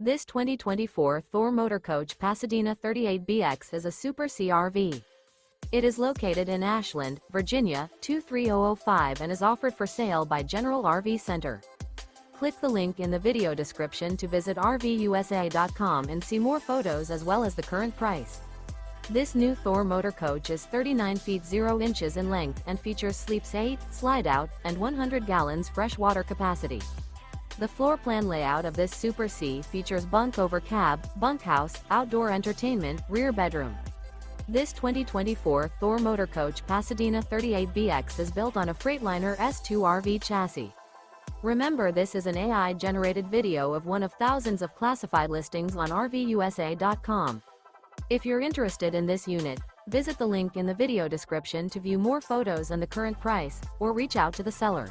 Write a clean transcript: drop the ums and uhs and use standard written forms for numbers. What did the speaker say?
This 2024 Thor Motor Coach Pasadena 38BX is a Super CRV. It is located in Ashland, Virginia, 23005 and is offered for sale by General RV Center. Click the link in the video description to visit RVUSA.com and see more photos as well as the current price. This new Thor Motor Coach is 39 feet 0 inches in length and features sleeps 8, slide-out, and 100 gallons fresh water capacity. The floor plan layout of this Super C features bunk over cab, bunkhouse, outdoor entertainment, rear bedroom. This 2024 Thor Motor Coach Pasadena 38BX is built on a Freightliner S2RV chassis. Remember, this is an AI-generated video of one of thousands of classified listings on RVUSA.com. If you're interested in this unit, visit the link in the video description to view more photos and the current price, or reach out to the seller.